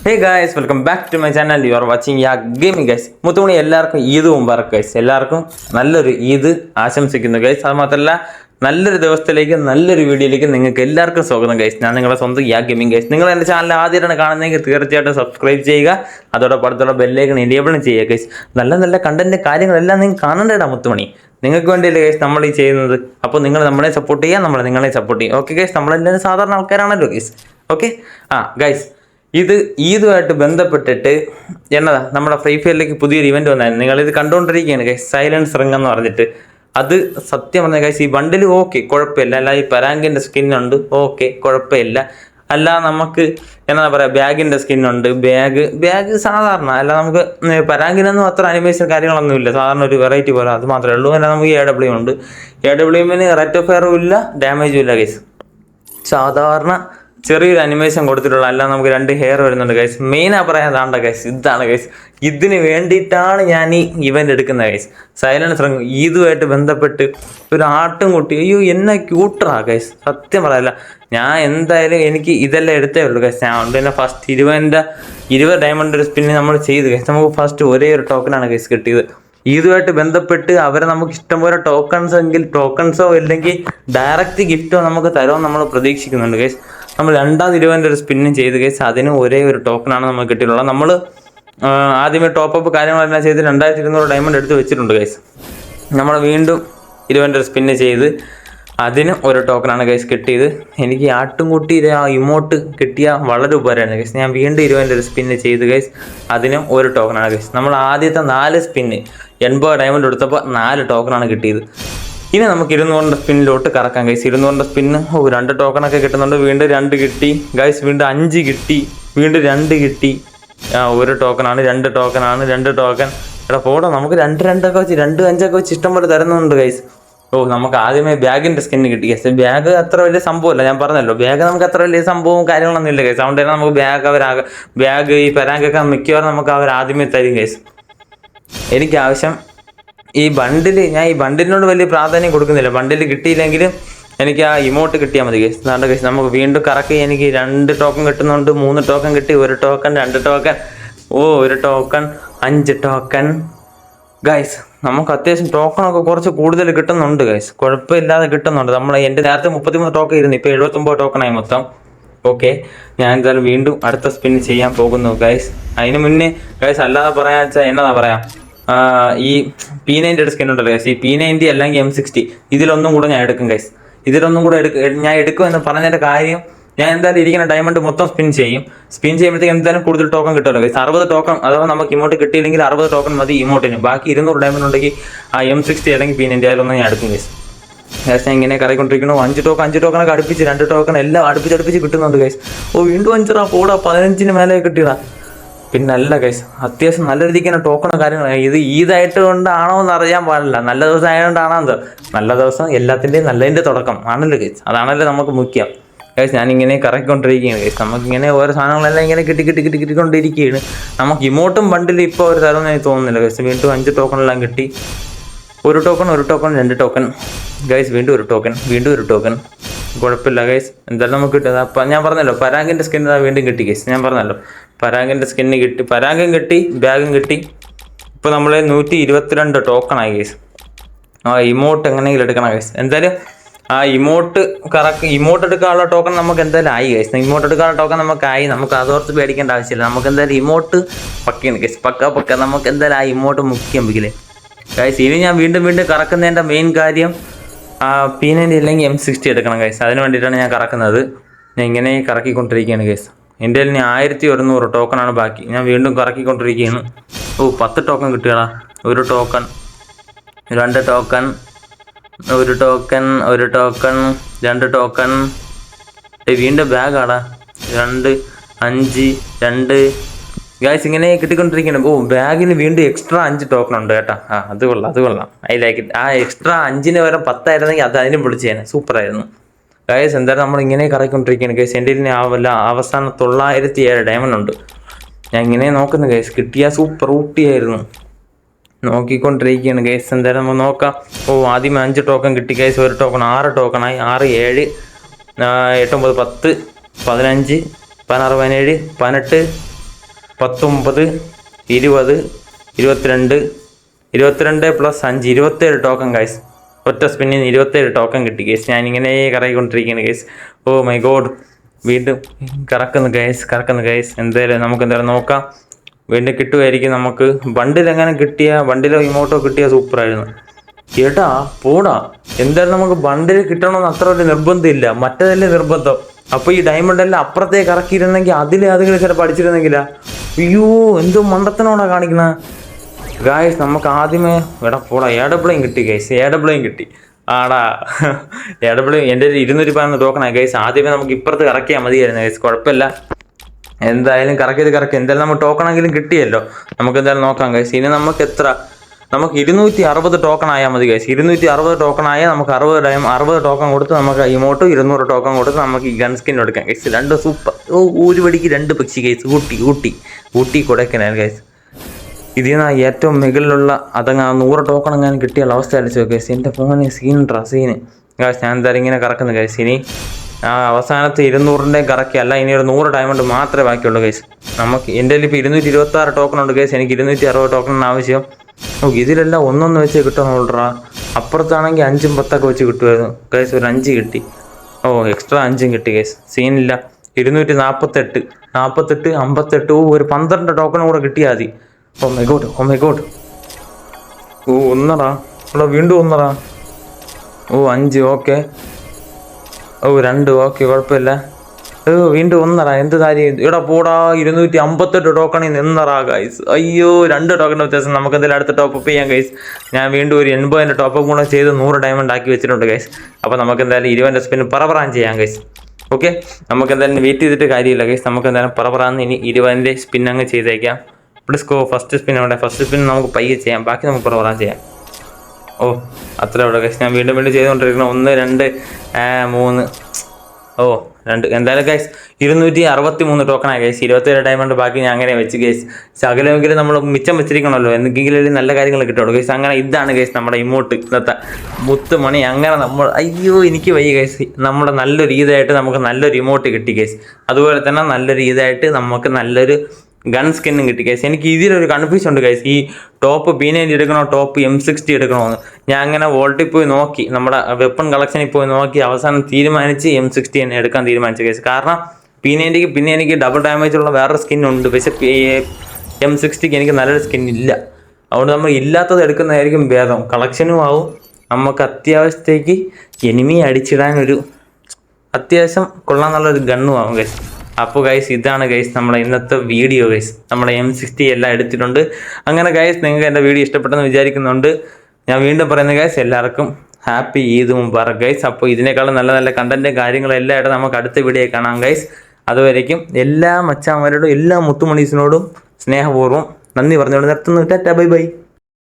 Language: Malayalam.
Hey guys, welcome back to my channel. You are watching ya gaming guys. മുത്തുമണി എല്ലാവർക്കും ഈദ് മുബാറക് ഗൈസ്. എല്ലാവർക്കും നല്ലൊരു ഈദ് ആശംസിക്കുന്നു ഗൈസ്. അത് മാത്രമല്ല, നല്ലൊരു ദിവസത്തിലേക്ക് നല്ലൊരു വീഡിയോയിലേക്ക് നിങ്ങൾക്ക് എല്ലാവർക്കും സ്വാഗതം ഗൈസ്. ഞാൻ നിങ്ങളുടെ സ്വന്തം യാ ഗെയിമിംഗ് ഗൈസ്. നിങ്ങൾ എൻ്റെ ചാനൽ ആദ്യമായിട്ടാണ് കാണുന്നതെങ്കിൽ തീർച്ചയായിട്ടും സബ്സ്ക്രൈബ് ചെയ്യുക. അതോടൊപ്പം അടുത്തുള്ള ബെല്ലേക്കൺ എനേബിളും ചെയ്യുക ഗൈസ്. നല്ല നല്ല കണ്ടന്റ് കാര്യങ്ങളെല്ലാം നിങ്ങൾ കാണണ്ടേടാ മുത്തുമണി. നിങ്ങൾക്ക് വേണ്ടിയല്ലേ ഗൈസ് നമ്മൾ ഈ ചെയ്യുന്നത്. അപ്പോൾ നിങ്ങൾ നമ്മളെ സപ്പോർട്ട് ചെയ്യുക, നമ്മൾ നിങ്ങളെ സപ്പോർട്ട് ചെയ്യുക. ഓക്കെ ഗൈസ്, നമ്മളെല്ലാവരും സാധാരണ ആൾക്കാരാണല്ലോ ഗൈസ്. ഓക്കെ ഗൈസ്, ഇത് ഈദുമായിട്ട് ബന്ധപ്പെട്ടിട്ട് എന്നതാ നമ്മുടെ ഫ്രീ ഫയറിലേക്ക് പുതിയൊരു ഇവന്റ് വന്നായിരുന്നു. നിങ്ങളിത് കണ്ടുകൊണ്ടിരിക്കുകയാണ് ഗൈസ്, സൈലൻസ് റിംഗ് എന്ന് പറഞ്ഞിട്ട്. അത് സത്യം പറഞ്ഞ ഗൈസ്, ഈ ബണ്ടിൽ ഓക്കെ കുഴപ്പമില്ല, അല്ല ഈ പരാങ്കിൻ്റെ സ്കിന്നുണ്ട് ഓക്കെ കുഴപ്പമില്ല, അല്ല നമുക്ക് എന്താ പറയുക ബാഗിൻ്റെ സ്കിന്നുണ്ട്, ബാഗ് സാധാരണ അല്ല, നമുക്ക് പരാങ്കിനൊന്നും അത്ര അനിമേഷൻ കാര്യങ്ങളൊന്നുമില്ല, സാധാരണ ഒരു വെറൈറ്റി പോലെ, അത് മാത്രമേ ഉള്ളൂ. അല്ല നമുക്ക് AW ഉണ്ട്, AWMന് റേറ്റ് ഓഫ് ഫയറും ഇല്ല, ഡാമേജും ഇല്ല ഗൈസ്. സാധാരണ ചെറിയൊരു അനിമേഷൻ കൊടുത്തിട്ടുള്ള, അല്ല നമുക്ക് 2 ഹെയർ വരുന്നുണ്ട് ഗൈസ്. മെയിനാ പറയാതാണ്ട ഗൈസ്, ഇതാണ് ഗൈസ്. ഇതിന് വേണ്ടിയിട്ടാണ് ഞാൻ ഈ ഇവന്റ് എടുക്കുന്നത് ഗൈസ്. സൈലൻസ് റിംഗ് ഈദുമായിട്ട് ബന്ധപ്പെട്ട് ഒരു ആട്ടും കുട്ടി, അയ്യോ എന്നെ ക്യൂട്ടറാ ഗൈസ്. സത്യം പറയല്ല, ഞാൻ എന്തായാലും എനിക്ക് ഇതെല്ലാം എടുത്തേ ഉള്ളൂ ഗൈസ്. ഞാൻ കൊണ്ട് തന്നെ ഫസ്റ്റ് 20 ഡയമണ്ട് ഒരു സ്പിന്ന് നമ്മൾ ചെയ്ത് ഗൈസ്. നമുക്ക് ഫസ്റ്റ് ഒരേ ഒരു ടോക്കനാണ് ഗൈസ് കിട്ടിയത്. ഈദുമായിട്ട് ബന്ധപ്പെട്ട് അവരെ നമുക്ക് ഇഷ്ടംപോലെ ടോക്കൺസോ ഇല്ലെങ്കിൽ ഡയറക്റ്റ് ഗിഫ്റ്റോ നമുക്ക് തരുമെന്ന് നമ്മൾ പ്രതീക്ഷിക്കുന്നുണ്ട് ഗൈസ്. നമ്മൾ 20 ഒരു സ്പിന്നും ചെയ്ത് ഗൈസ്. അതിന് ഒരേ ഒരു ടോക്കണാണ് നമുക്ക് കിട്ടിയിട്ടുള്ളത്. നമ്മൾ ആദ്യമേ ടോപ്പപ്പ് കാര്യങ്ങളെല്ലാം ചെയ്ത് 2200 ഡയമണ്ട് എടുത്ത് വെച്ചിട്ടുണ്ട് ഗൈസ്. നമ്മൾ വീണ്ടും 20 ഒരു സ്പിന്ന് ചെയ്ത് അതിന് ഒരു ടോക്കണാണ് ഗൈസ് കിട്ടിയത്. എനിക്ക് ആട്ടുംകുട്ടി ഇമോട്ട് കിട്ടിയ വളരെ ഉപകാരമാണ് ഗൈസ്. ഞാൻ വീണ്ടും 20 ഒരു സ്പിന്ന് ചെയ്ത് ഗൈസ്. അതിനും ഒരു ടോക്കണാണ് ഗൈസ്. നമ്മൾ ആദ്യത്തെ 4 സ്പിന്ന് 80 ഡയമണ്ട് എടുത്തപ്പോൾ 4 ടോക്കണാണ് കിട്ടിയത്. ഇനി നമുക്ക് 200 സ്പിന്നിലോട്ട് കറക്കാം ഗൈസ്. 200 സ്പിന്ന് 2 ടോക്കണൊക്കെ കിട്ടുന്നുണ്ട്. വീണ്ടും 2 കിട്ടി ഗൈസ്. വീണ്ടും 5 കിട്ടി. വീണ്ടും 2 കിട്ടി. 1 ടോക്കണാണ്, 2 ടോക്കണാണ്, 2 ടോക്കൺ. എടാ പോടാ, നമുക്ക് 2 ഒക്കെ വെച്ച് 2 5 വെച്ച് ഇഷ്ടം പോലെ തരുന്നുണ്ട് ഗൈസ്. നമുക്ക് ആദ്യമേ ബാഗിൻ്റെ സ്കിന്ന് കിട്ടി ഗൈസ്. ബാഗ് അത്ര വലിയ സംഭവമല്ല, ഞാൻ പറഞ്ഞല്ലോ, ബാഗ് നമുക്ക് അത്ര വലിയ സംഭവവും കാര്യങ്ങളൊന്നും ഇല്ല ഗൈസ്. അതുകൊണ്ട് തന്നെ നമുക്ക് ബാഗ് ഈ പരാഗൊക്കെ മിക്കവാറും നമുക്ക് അവർ ആദ്യമേ തരും ഗൈസ്. എനിക്ക് ആവശ്യം ഈ ബണ്ടിൽ, ഞാൻ ഈ ബണ്ടിലിനോട് വലിയ പ്രാധാന്യം കൊടുക്കുന്നില്ല. ബണ്ടിൽ കിട്ടിയില്ലെങ്കിലും എനിക്ക് ആ ഇമോട്ട് കിട്ടിയാൽ മതി ഗൈസ്. അതുകൊണ്ട് ഗൈസ് നമുക്ക് വീണ്ടും കറക്കി എനിക്ക് 2 ടോക്കൺ കിട്ടുന്നുണ്ട്. 3 ടോക്കൺ കിട്ടി. 1 token, 2 token, 1 token, 5 token guys. നമുക്ക് അത്യാവശ്യം ടോക്കണൊക്കെ കുറച്ച് കൂടുതൽ കിട്ടുന്നുണ്ട് ഗൈസ്. കുഴപ്പമില്ലാതെ കിട്ടുന്നുണ്ട്. എൻ്റെ നേരത്തെ 33 ടോക്കൺ ഇരുന്നു, ഇപ്പോൾ 79 ടോക്കണായി മൊത്തം. ഓക്കെ, ഞാൻ എന്തായാലും വീണ്ടും അടുത്ത സ്പിൻ ചെയ്യാൻ പോകുന്നു ഗൈസ്. അതിന് മുന്നേ ഗൈസ്, അല്ലാതെ പറയാന്ന് വെച്ചാൽ എന്നതാ പറയാ, ഈ P90 സ്കിൻ ഉണ്ടല്ലോ ഗൈസ്. ഈ P90 അല്ലെങ്കിൽ M60 ഇതിലൊന്നും കൂടെ ഞാൻ എടുക്കും ഗൈസ്. ഇതിലൊന്നും കൂടെ ഞാൻ എടുക്കും എന്ന് പറഞ്ഞതിൻ്റെ കാര്യം, ഞാൻ എന്തായാലും ഇരിക്കുന്ന ഡയമണ്ട് മൊത്തം സ്പിൻ ചെയ്യുമ്പോഴത്തേക്ക് എന്തായാലും കൂടുതൽ ടോക്കൺ കിട്ടുമല്ലോ ഗൈസ്. 60 ടോക്കൺ, അഥവാ നമുക്ക് ഇമോട്ട് കിട്ടിയില്ലെങ്കിൽ 60 ടോക്കൺ മതി ഇമോട്ടിന്. ബാക്കി 200 ഡയമണ്ട് ഉണ്ടെങ്കിൽ ആ M60 അല്ലെങ്കിൽ P90 അതിലൊന്നും ഞാൻ എടുക്കും ഗൈസ്. ഗൈസ് ഞാൻ ഇങ്ങനെ കറങ്ങിക്കൊണ്ടിരിക്കുന്നു. 5 ടോക്കണൊക്കെ അടുപ്പിച്ച്, 2 ടോക്കൺ എല്ലാം അടുപ്പിച്ച് കിട്ടുന്നുണ്ട് ഗൈസ്. വീണ്ടും 5 പോടാ, 15 മേലെ കിട്ടിയതാ. പിന്നെ അല്ല ഗൈസ്, അത്യാവശ്യം നല്ല രീതിക്ക് തന്നെ ടോക്കണോ കാര്യങ്ങളോ. ഇത് ഈദായിട്ട് കൊണ്ടാണോ എന്ന് അറിയാൻ പാടില്ല, നല്ല ദിവസം ആയതുകൊണ്ടാണോ എന്തോ. നല്ല ദിവസം എല്ലാത്തിൻ്റെയും നല്ലതിൻ്റെ തുടക്കം ആണല്ലോ ഗൈസ്. അതാണല്ലോ നമുക്ക് മുഖ്യം ഗൈസ്. ഞാനിങ്ങനെ കറക്കിക്കൊണ്ടിരിക്കുകയാണ് ഗൈസ്. നമുക്കിങ്ങനെ ഓരോ സാധനങ്ങളെല്ലാം ഇങ്ങനെ കിട്ടിക്കൊണ്ടിരിക്കുകയാണ്. നമുക്ക് ഇമോട്ടും ബണ്ടിൽ ഇപ്പോൾ ഒരു തരം എനിക്ക് തോന്നുന്നില്ല ഗൈസ്. വീണ്ടും 5 ടോക്കണെല്ലാം കിട്ടി. 1 ടോക്കൺ, 2 ടോക്കൺ ഗൈസ്. വീണ്ടും 1 ടോക്കൺ, വീണ്ടും 1 ടോക്കൺ. കുഴപ്പമില്ല ഗൈസ്, എന്തായാലും നമുക്ക് കിട്ടുന്നത്. അപ്പം ഞാൻ പറഞ്ഞല്ലോ, പരാങ്കിൻ്റെ സ്കിന്ന് വീണ്ടും കിട്ടി ഗൈസ്. ഞാൻ പറഞ്ഞല്ലോ, പരാങ്കിൻ്റെ സ്കിന്ന് കിട്ടി, പരാഗും കിട്ടി, ബാഗും കിട്ടി. ഇപ്പോൾ നമ്മൾ 122 ടോക്കണായി ഗൈസ്. ഇമോട്ട് എങ്ങനെയെങ്കിലും എടുക്കണം ഗൈസ്. എന്തായാലും ആ ഇമോട്ട് എടുക്കാനുള്ള ടോക്കൺ നമുക്ക് എന്തായാലും ആയി ഗൈസ്. ഇമോട്ട് എടുക്കാനുള്ള ടോക്കൺ നമുക്കായി. നമുക്ക് അതോർത്ത് പേടിക്കേണ്ട ആവശ്യമില്ല. നമുക്ക് എന്തായാലും ഇമോട്ട് പക്കയാണ് ഗൈസ്. പക്ക നമുക്ക് എന്തായാലും ആ ഇമോട്ട് മുഖ്യം പിക്കില്ലേ ഗൈസ്. ഇനി ഞാൻ വീണ്ടും കറക്കുന്നതിൻ്റെ മെയിൻ കാര്യം P90 അല്ലെങ്കിൽ M60 എടുക്കണം ഗൈസ്. അതിന് വേണ്ടിയിട്ടാണ് ഞാൻ കറക്കുന്നത്. ഞാൻ ഇങ്ങനെ കറക്കിക്കൊണ്ടിരിക്കുകയാണ് ഗൈസ്. എൻ്റെ കയ്യിൽ 1100 ടോക്കണാണ് ബാക്കി. ഞാൻ വീണ്ടും കറക്കിക്കൊണ്ടിരിക്കുകയാണ്. 10 ടോക്കൺ കിട്ടിയടാ. 1 token, 2 token, 1 token, 1 token, 2 token. വീണ്ടും ബാഗാടാ. 2, 5, 2 ഗൈസ്. ഇങ്ങനെ കിട്ടിക്കൊണ്ടിരിക്കുകയാണ്. ബാഗിന് വീണ്ടും എക്സ്ട്രാ 5 ടോക്കൺ ഉണ്ട് കേട്ടോ. അത് കൊള്ളാം. I like it. ആ എക്സ്ട്രാ 5-ന് പകരം 10 ആയിരുന്നെങ്കിൽ അതിനും പൊളിച്ചേനെ, സൂപ്പറായിരുന്നു ഗൈസ്. എന്തായാലും നമ്മൾ ഇങ്ങനെ കറക്കിക്കൊണ്ടിരിക്കുകയാണ് ഗൈസ്. എൻ്റെ അവസാനം 907 ഡയമണ്ട് ഉണ്ട്. ഞാൻ ഇങ്ങനെ നോക്കുന്നു ഗൈസ്. കിട്ടിയ സൂപ്പർ ഊട്ടിയായിരുന്നു. നോക്കിക്കൊണ്ടിരിക്കുകയാണ് ഗൈസ്. എന്തായാലും നമ്മൾ നോക്കാം. ആദ്യം 5 ടോക്കൺ കിട്ടി ഗൈസ്. 1 ടോക്കൺ, 6 ടോക്കണായി. 6, 7, 8, 9, 10, 15, 16, 17, 18, 19, 20, 22, 22+5 27 token guys. ഒറ്റ സ്പിന്നിന് 27 ടോക്കൺ കിട്ടി ഗൈസ്. ഞാനിങ്ങനെ കറങ്ങിക്കൊണ്ടിരിക്കുകയാണ് ഗൈസ്. ഓ മൈ ഗോഡ്, വീണ്ടും കറക്കുന്നു ഗൈസ്. എന്തായാലും നമുക്ക് എന്തായാലും നോക്കാം, വീണ്ടും കിട്ടുമായിരിക്കും നമുക്ക്. ബണ്ടിലെങ്ങനെ കിട്ടിയ, ബണ്ടിലോ ഇമോട്ടോ കിട്ടിയ സൂപ്പറായിരുന്നു. ചേട്ടാ പോടാ, എന്തായാലും നമുക്ക് ബണ്ടിൽ കിട്ടണമെന്ന് അത്ര ഒരു നിർബന്ധമില്ല, മറ്റേതല്ലേ നിർബന്ധം. അപ്പോൾ ഈ ഡയമണ്ട് എല്ലാം അപ്പുറത്തേക്ക് ഇറക്കിയിരുന്നെങ്കിൽ അതുങ്ങൾ ചിലപ്പോൾ അടിച്ചിരുന്നെങ്കിലാ. അയ്യോ എന്തോ മണ്ടത്തിനോടാ കാണിക്കണ ഗായ്സ്. നമുക്ക് ആദ്യമേ പോടാ എഡബ്ലയും കിട്ടി ഗൈസ്, എഡബ്ലയും കിട്ടി. ആടാ എഡബ്ലയും എൻ്റെ 200 ടോക്കണായി ഗൈസ്. ആദ്യമേ നമുക്ക് ഇപ്പുറത്ത് കറക്കിയാൽ മതിയായിരുന്നു ഗൈസ്, കുഴപ്പമില്ല. എന്തായാലും കറക്കി എന്തായാലും നമുക്ക് ടോക്കണെങ്കിലും കിട്ടിയല്ലോ. നമുക്ക് എന്തായാലും നോക്കാം ഗൈസ്. ഇനി നമുക്ക് 260 ടോക്കൺ ആയാൽ മതി ഗൈസ്. 260 ടോക്കൺ ആയാൽ നമുക്ക് 60 ടോക്കൺ കൊടുത്ത് നമുക്ക് ഇമോട്ട് 200 ടോക്കൺ കൊടുത്ത് നമുക്ക് ഈ ഗൺ സ്കിൻ എടുക്കാം ഗൈസ്. 2 സൂപ്പർ. ഒരു പടിക്ക് 2 പക്ഷി ഗൈസ്. ഊട്ടി കൊടൈക്കനാൽ ഗൈസ്. ഇതിൽ നിന്ന് ഏറ്റവും മുകളിലുള്ള 100 ടോക്കൺ എങ്ങനെ കിട്ടിയുള്ള അവസ്ഥ അടിച്ചു ഗൈസ്. എൻ്റെ ഫോണിന് സീന് ഗൈസ്. ഞാൻ എന്തായാലും ഇങ്ങനെ കറക്കുന്നു ഗൈസ്. ഇനി അവസാനത്തെ 200ൻ്റെ കറക്കിയല്ല, ഇനി ഒരു 100 ഡയമണ്ട് മാത്രമേ ബാക്കിയുള്ളൂ ഗൈസ്. നമുക്ക് എൻ്റെ ഇപ്പോൾ 226 ടോക്കൺ ഉണ്ട് ഗൈസ്. എനിക്ക് 260 ടോക്കൺ ആവശ്യം. ഇതിലെല്ലാം ഒന്നൊന്ന് വെച്ച് കിട്ടണോളറാ. അപ്പുറത്താണെങ്കിൽ 5ഉം 10ഒക്കെ വെച്ച് കിട്ടുമായിരുന്നു ഗൈസ്. ഒരു 5 കിട്ടി. എക്സ്ട്രാ 5ഉം കിട്ടി ഗൈസ്. സീനില്ല. 248, 58. ഒരു 12 ടോക്കൺ കൂടെ കിട്ടിയാൽ മതി. Oh my God. ഒന്നടാ വീണ്ടും ഒന്നടാ. 5 ഓക്കെ. 2 ഓക്കെ, കുഴപ്പമില്ല. വീണ്ടും ഒന്നടാ. എന്ത് കാര്യം ഇവിടെ പോടാ. 258 ടോക്കണിൽ നിന്നറാ ഗൈസ്. അയ്യോ 2 ടോക്കണിൻ്റെ വ്യത്യാസം. നമുക്ക് എന്തായാലും അടുത്ത ടോപ്പപ്പ് ചെയ്യാം ഗൈസ്. ഞാൻ വീണ്ടും ഒരു 80 ടോപ്പപ്പ് കൂടെ ചെയ്ത് 100 ഡയമണ്ട് ആക്കി വെച്ചിട്ടുണ്ട് ഗൈസ്. അപ്പോൾ നമുക്ക് എന്തായാലും 20 സ്പിൻ പറപറാൻ ചെയ്യാം ഗൈസ്. ഓക്കെ, നമുക്ക് എന്തായാലും വെയിറ്റ് ചെയ്തിട്ട് കാര്യമില്ല ഗൈസ്. നമുക്ക് എന്തായാലും പറപറാന്ന് ഇനി 20 സ്പിൻ അങ്ങ് ചെയ്തേക്കാം. പ്ലസ് ഫസ്റ്റ് സ്പിൻ അവിടെ. ഫസ്റ്റ് സ്പിൻ നമുക്ക് പയ്യെ ചെയ്യാം, ബാക്കി നമുക്ക് പറപറാൻ ചെയ്യാം. അത്ര അവിടെ ഗൈസ്. ഞാൻ വീണ്ടും ചെയ്തുകൊണ്ടിരിക്കണം. 1, 2, 3. 2. എന്തായാലും ഗൈസ് 263 ടോക്കണായി ഗൈസ്. 27 ഡയമണ്ട് ബാക്കി ഞാൻ അങ്ങനെ വെച്ച് ഗൈസ്. ശകലമെങ്കിലും നമ്മൾ മിച്ചം വെച്ചിരിക്കണമല്ലോ, എന്തെങ്കിലും നല്ല കാര്യങ്ങൾ കിട്ടുള്ളൂ ഗൈസ്. അങ്ങനെ ഇതാണ് ഗൈസ് നമ്മുടെ ഇമോട്ട്, ഇന്നത്തെ മുത്തുമണി. അങ്ങനെ നമ്മൾ എനിക്ക് വയ്യ ഗൈസ്. നമ്മുടെ നല്ലൊരു ഇതായിട്ട് നമുക്ക് നല്ലൊരു ഇമോട്ട് കിട്ടി ഗൈസ്. അതുപോലെ തന്നെ നല്ലൊരു ഇതായിട്ട് നമുക്ക് നല്ലൊരു ഗൺ സ്കിന്നും കിട്ടി ഗൈസ്. എനിക്ക് ഇതിലൊരു കൺഫ്യൂഷൻ ഉണ്ട് ഗൈസ്. ഈ ടോപ്പ് P90 എടുക്കണോ ടോപ്പ് M60 എടുക്കണമെന്ന്. ഞാൻ അങ്ങനെ വോൾട്ടിൽ പോയി നോക്കി, നമ്മുടെ വെപ്പൺ കളക്ഷനിൽ പോയി നോക്കി, അവസാനം തീരുമാനിച്ച് M60 തന്നെ എടുക്കാൻ തീരുമാനിച്ചു ഗൈസ്. കാരണം P90ക്ക് പിന്നെ എനിക്ക് ഡബിൾ ഡാമേജ് ഉള്ള വേറൊരു സ്കിന്നുണ്ട്, പക്ഷേ M60ക്ക് എനിക്ക് നല്ലൊരു സ്കിൻ ഇല്ല. അതുകൊണ്ട് നമ്മൾ ഇല്ലാത്തത് എടുക്കുന്നതായിരിക്കും ഭേദം. കളക്ഷനും ആവും, നമുക്ക് അത്യാവശ്യത്തേക്ക് എനിമി അടിച്ചിടാനൊരു അത്യാവശ്യം കൊള്ളാമെന്നുള്ളൊരു ഗണ്ണും ആവും ഗൈസ്. അപ്പോൾ ഗൈസ് ഇതാണ് ഗൈസ് നമ്മുടെ ഇന്നത്തെ വീഡിയോ ഗൈസ്. നമ്മുടെ M60 എല്ലാം എടുത്തിട്ടുണ്ട്. അങ്ങനെ ഗൈസ് നിങ്ങൾക്ക് എൻ്റെ വീഡിയോ ഇഷ്ടപ്പെട്ടെന്ന് വിചാരിക്കുന്നുണ്ട്. ഞാൻ വീണ്ടും പറയുന്നത് ഗൈസ്, എല്ലാവർക്കും ഹാപ്പി ഈദ് മുബാറക് ഗൈസ്. അപ്പോൾ ഇതിനേക്കാളും നല്ല നല്ല കണ്ടൻറ്റും കാര്യങ്ങളും എല്ലാം ആയിട്ട് നമുക്ക് അടുത്ത വീഡിയോ കാണാം ഗൈസ്. അതുവരേക്കും എല്ലാ മച്ചാന്മാരോടും എല്ലാ മുത്തുമണീസിനോടും സ്നേഹപൂർവ്വം നന്ദി പറഞ്ഞുകൊണ്ട് നിർത്തുന്നു. Tata bye bye.